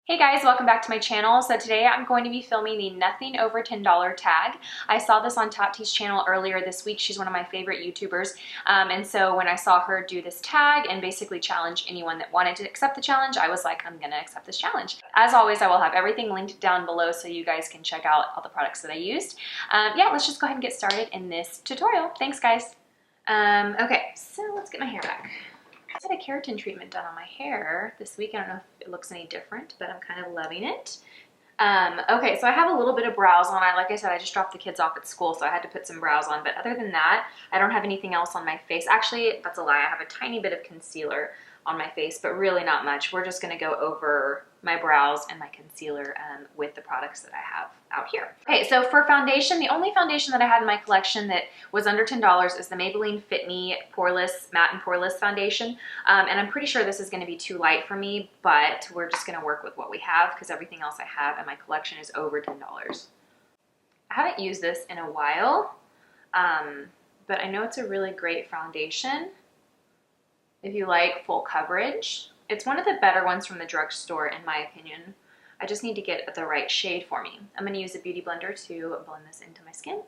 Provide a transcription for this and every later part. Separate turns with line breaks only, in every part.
Hey guys, welcome back to my channel. So today I'm going to be filming the nothing over $10 tag. I saw this on Tati's channel earlier this week. She's one of my favorite YouTubers. And so when I saw her do this tag and basically challenge anyone that wanted to accept the challenge, I was like, I'm gonna accept this challenge. As always, I will have everything linked down below so you guys can check out all the products that I used. Yeah, let's just go ahead and get started in this tutorial. Thanks guys. Okay, so let's get my hair back. I had a keratin treatment done on my hair this week. I don't know if it looks any different, but I'm kind of loving it. Okay, so I have a little bit of brows on. Like I said, I just dropped the kids off at school, so I had to put some brows on. But other than that, I don't have anything else on my face. Actually, that's a lie. I have a tiny bit of concealer on my face, but really not much. We're just going to go over my brows and my concealer with the products that I have out here. Okay, so for foundation, the only foundation that I had in my collection that was under $10 is the Maybelline Fit Me Poreless Matte and Poreless foundation. And I'm pretty sure this is going to be too light for me, but we're just going to work with what we have because everything else I have in my collection is over $10. I haven't used this in a while, but I know it's a really great foundation if you like full coverage. It's one of the better ones from the drugstore in my opinion. I just need to get the right shade for me. I'm going to use a beauty blender to blend this into my skin.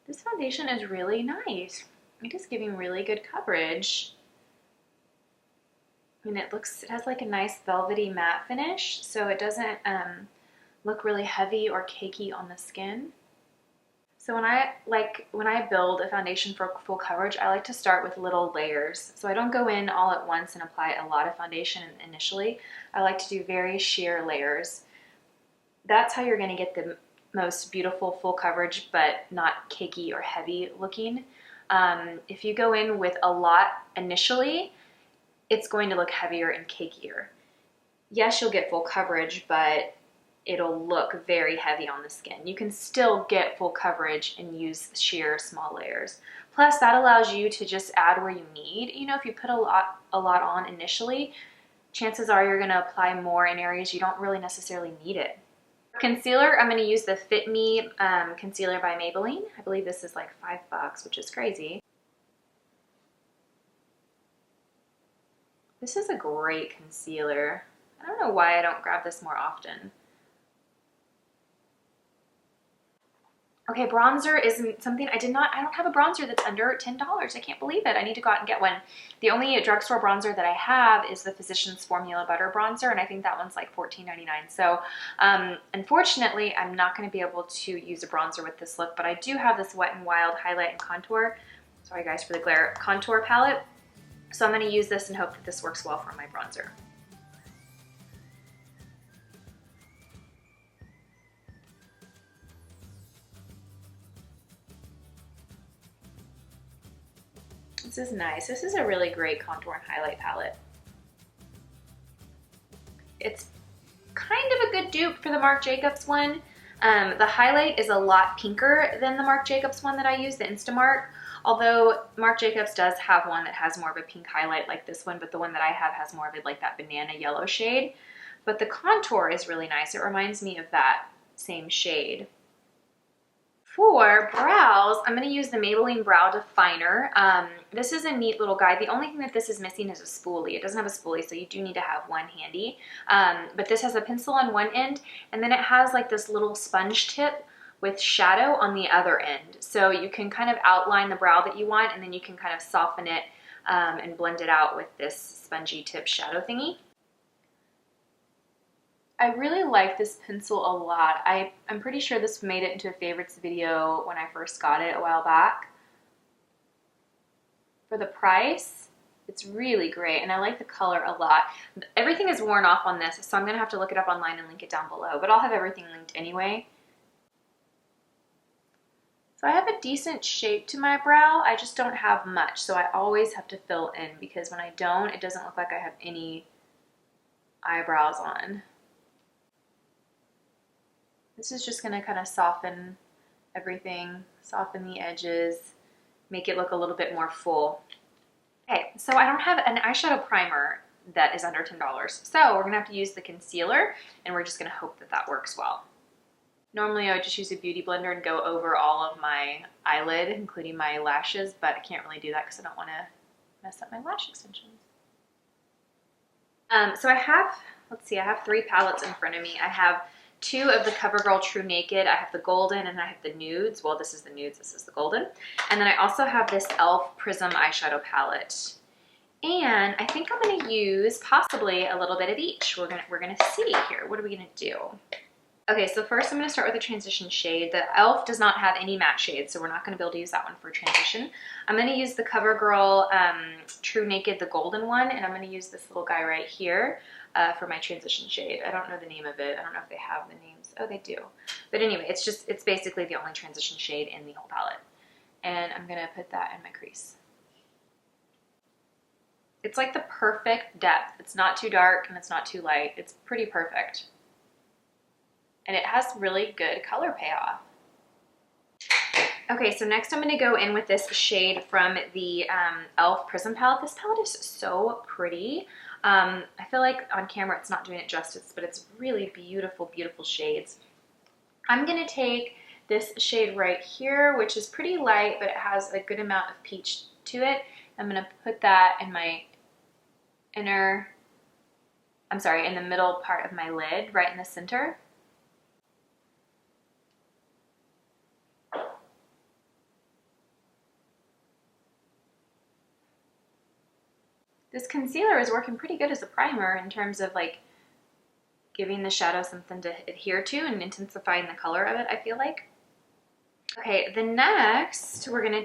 This foundation is really nice. It is giving really good coverage. And it has like a nice velvety matte finish, so it doesn't look really heavy or cakey on the skin. So when I build a foundation for full coverage, I like to start with little layers. So I don't go in all at once and apply a lot of foundation initially. I like to do very sheer layers. That's how you're going to get the most beautiful full coverage, but not cakey or heavy looking. If you go in with a lot initially, it's going to look heavier and cakier. Yes, you'll get full coverage, but it'll look very heavy on the skin. You can still get full coverage and use sheer small layers. Plus that allows you to just add where you need. You know, if you put a lot on initially, chances are you're gonna apply more in areas you don't really necessarily need it. Concealer, I'm gonna use the Fit Me Concealer by Maybelline. I believe this is like $5, which is crazy. This is a great concealer. I don't know why I don't grab this more often. Okay, bronzer is something I don't have a bronzer that's under $10. I can't believe it. I need to go out and get one. The only drugstore bronzer that I have is the Physicians Formula Butter Bronzer, and I think that one's like $14.99. So unfortunately, I'm not going to be able to use a bronzer with this look, but I do have this Wet n Wild Highlight and Contour. Sorry guys for the glare. Contour palette. So I'm going to use this and hope that this works well for my bronzer. This is nice. This is a really great contour and highlight palette. It's kind of a good dupe for the Marc Jacobs one. The highlight is a lot pinker than the Marc Jacobs one that I use, the Instamark. Although Marc Jacobs does have one that has more of a pink highlight like this one, but the one that I have has more of it like that banana yellow shade. But the contour is really nice. It reminds me of that same shade. For brows, I'm going to use the Maybelline Brow Definer. This is a neat little guide. The only thing that this is missing is a spoolie. It doesn't have a spoolie, so you do need to have one handy. But this has a pencil on one end, and then it has like this little sponge tip with shadow on the other end. So you can kind of outline the brow that you want, and then you can kind of soften it and blend it out with this spongy tip shadow thingy. I really like this pencil a lot. I'm pretty sure this made it into a favorites video when I first got it a while back. For the price, it's really great, and I like the color a lot. Everything is worn off on this, so I'm gonna have to look it up online and link it down below, but I'll have everything linked anyway. So I have a decent shape to my brow, I just don't have much, so I always have to fill in because when I don't, it doesn't look like I have any eyebrows on. This is just going to kind of soften everything, soften the edges, make it look a little bit more full. Okay, so I don't have an eyeshadow primer that is under $10. So we're going to have to use the concealer, and we're just going to hope that that works well. Normally I would just use a beauty blender and go over all of my eyelid, including my lashes, but I can't really do that because I don't want to mess up my lash extensions. So I have, let's see, I have 3 palettes in front of me. I have 2 of the Covergirl TruNaked. I have the Golden and I have the Nudes. Well, this is the Nudes, this is the Golden. And then I also have this e.l.f. Prism eyeshadow palette. And I think I'm gonna use possibly a little bit of each. We're gonna see here. What are we gonna do? Okay, so first I'm gonna start with a transition shade. The e.l.f. does not have any matte shades, so we're not gonna be able to use that one for transition. I'm gonna use the CoverGirl TruNaked, the golden one, and I'm gonna use this little guy right here for my transition shade. I don't know the name of it. I don't know if they have the names. Oh, they do. But anyway, it's basically the only transition shade in the whole palette. And I'm gonna put that in my crease. It's like the perfect depth. It's not too dark and it's not too light. It's pretty perfect. And it has really good color payoff. Okay, so next I'm gonna go in with this shade from the e.l.f. Prism palette. This palette is so pretty. I feel like on camera it's not doing it justice, but it's really beautiful, beautiful shades. I'm gonna take this shade right here, which is pretty light, but it has a good amount of peach to it. I'm gonna put that in my in the middle part of my lid, right in the center. This concealer is working pretty good as a primer in terms of like giving the shadow something to adhere to and intensifying the color of it, I feel like. Okay, the next we're gonna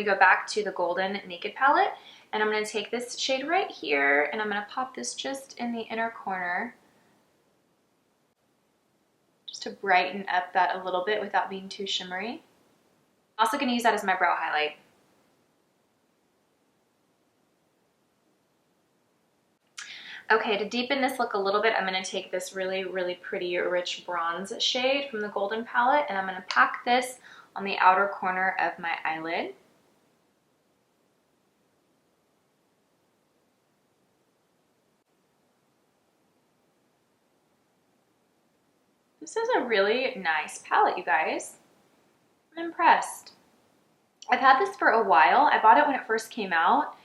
go back to the Golden Naked palette, and I'm gonna take this shade right here and I'm gonna pop this just in the inner corner just to brighten up that a little bit without being too shimmery. Also gonna use that as my brow highlight. Okay, to deepen this look a little bit, I'm going to take this really, really pretty rich bronze shade from the Golden palette, and I'm going to pack this on the outer corner of my eyelid. This is a really nice palette, you guys. I'm impressed. I've had this for a while. I bought it when it first came out.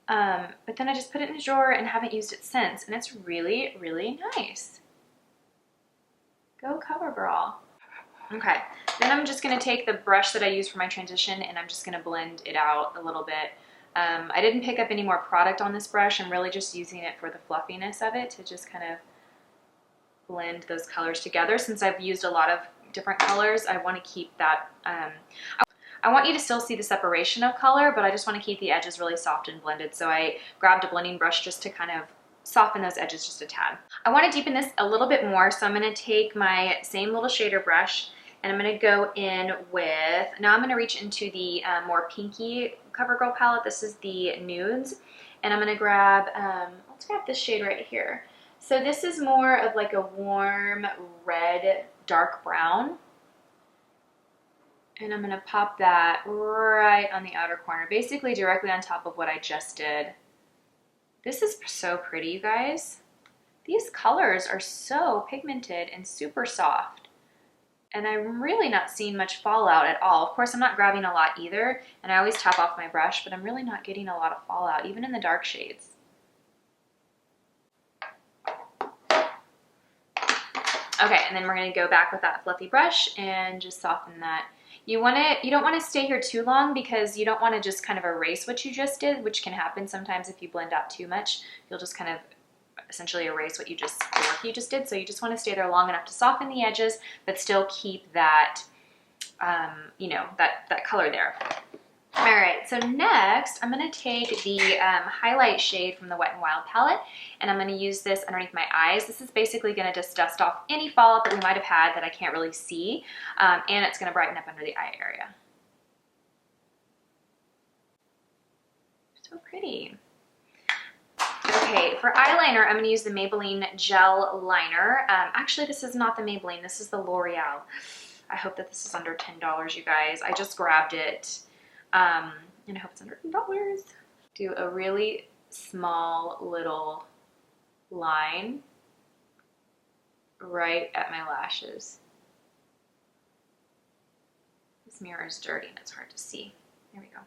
But then I just put it in a drawer and haven't used it since, and it's really, really nice. Go CoverGirl. Okay, then I'm just gonna take the brush that I use for my transition and I'm just gonna blend it out a little bit. I didn't pick up any more product on this brush. I'm really just using it for the fluffiness of it to just kind of blend those colors together. Since I've used a lot of different colors, I want to keep that I want you to still see the separation of color, but I just want to keep the edges really soft and blended. So I grabbed a blending brush just to kind of soften those edges just a tad. I want to deepen this a little bit more, so I'm going to take my same little shader brush and I'm going to go in with, now I'm going to reach into the more pinky CoverGirl palette. This is the Nudes, and I'm going to grab, let's grab this shade right here. So this is more of like a warm red, dark brown. And I'm gonna pop that right on the outer corner, basically directly on top of what I just did. This is so pretty, you guys. These colors are so pigmented and super soft. And I'm really not seeing much fallout at all. Of course, I'm not grabbing a lot either, and I always tap off my brush, but I'm really not getting a lot of fallout, even in the dark shades. Okay, and then we're gonna go back with that fluffy brush and just soften that. You don't want to stay here too long because you don't want to just kind of erase what you just did, which can happen sometimes if you blend out too much. You'll just kind of essentially erase the work you just did. So you just want to stay there long enough to soften the edges, but still keep that, that color there. All right, so next I'm going to take the highlight shade from the Wet n Wild palette, and I'm going to use this underneath my eyes. This is basically going to just dust off any fallout that we might have had that I can't really see, and it's going to brighten up under the eye area. So pretty. Okay, for eyeliner, I'm going to use the Maybelline Gel Liner. Actually, this is not the Maybelline. This is the Loreal. I hope that this is under $10, you guys. I just grabbed it. And I hope it's under $10. Do a really small little line right at my lashes. This mirror is dirty and it's hard to see. There we go.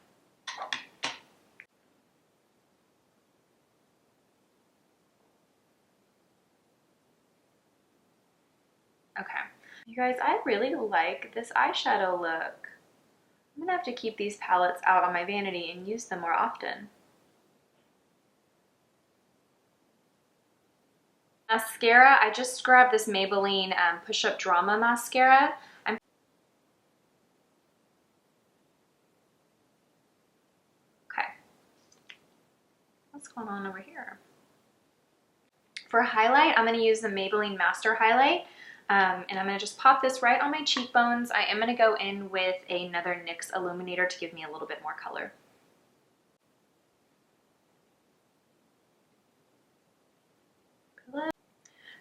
Okay. You guys, I really like this eyeshadow look. I'm gonna have to keep these palettes out on my vanity and use them more often. Mascara, I just grabbed this Maybelline Push Up Drama Mascara. Okay. What's going on over here? For highlight, I'm gonna use the Maybelline Master Highlight. And I'm going to just pop this right on my cheekbones. I am going to go in with another NYX Illuminator to give me a little bit more color.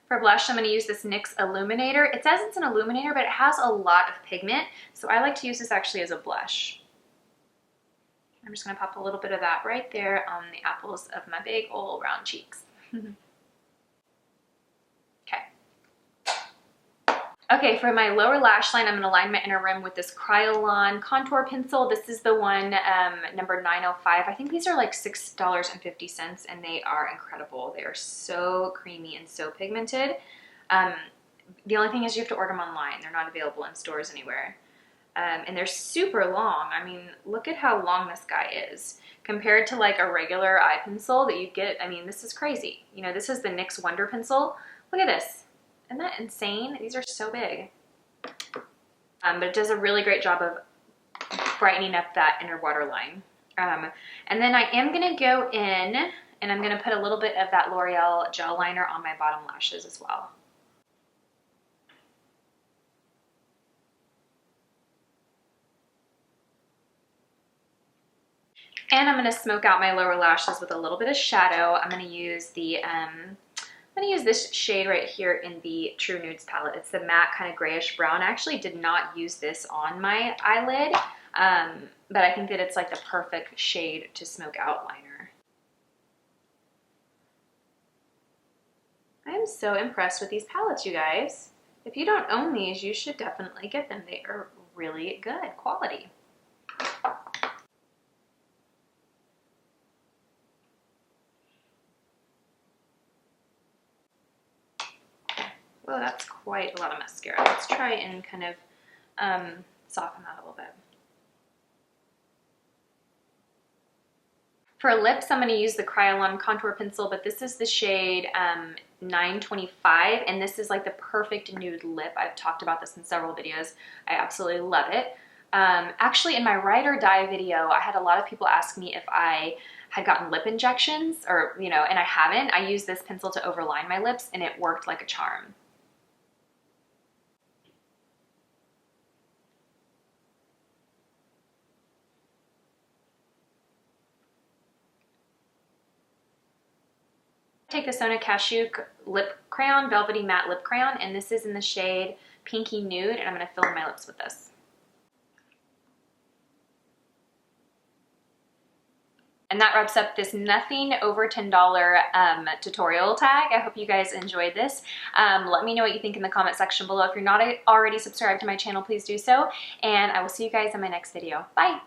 For blush, I'm going to use this NYX Illuminator. It says it's an illuminator, but it has a lot of pigment, so I like to use this actually as a blush. I'm just going to pop a little bit of that right there on the apples of my big old round cheeks. Okay, for my lower lash line, I'm going to line my inner rim with this Kryolan contour pencil. This is the one, number 905. I think these are like $6.50, and they are incredible. They are so creamy and so pigmented. The only thing is you have to order them online. They're not available in stores anywhere. And they're super long. I mean, look at how long this guy is. Compared to like a regular eye pencil that you get, I mean, this is crazy. You know, this is the NYX Wonder Pencil. Look at this. Isn't that insane? These are so big. But it does a really great job of brightening up that inner waterline. And then I am going to go in and I'm going to put a little bit of that L'Oreal Gel Liner on my bottom lashes as well. And I'm going to smoke out my lower lashes with a little bit of shadow. I'm going to use the I'm going to use this shade right here in the TruNaked palette. It's the matte kind of grayish brown. I actually did not use this on my eyelid, but I think that it's like the perfect shade to smoke out liner. I am so impressed with these palettes, you guys. If you don't own these, you should definitely get them. They are really good quality. Well, that's quite a lot of mascara. Let's try and kind of soften that a little bit. For lips, I'm going to use the Kryolan contour pencil, but this is the shade 925, and this is like the perfect nude lip. I've talked about this in several videos. I absolutely love it. Actually, in my Ride or Die video, I had a lot of people ask me if I had gotten lip injections, or, you know, and I haven't. I used this pencil to overline my lips, and it worked like a charm. Take the Sona Cashew lip crayon, velvety matte lip crayon, and this is in the shade Pinky Nude, and I'm going to fill in my lips with this. And that wraps up this nothing over $10 tutorial tag. I hope you guys enjoyed this. Let me know what you think in the comment section below. If you're not already subscribed to my channel, please do so, and I will see you guys in my next video. Bye!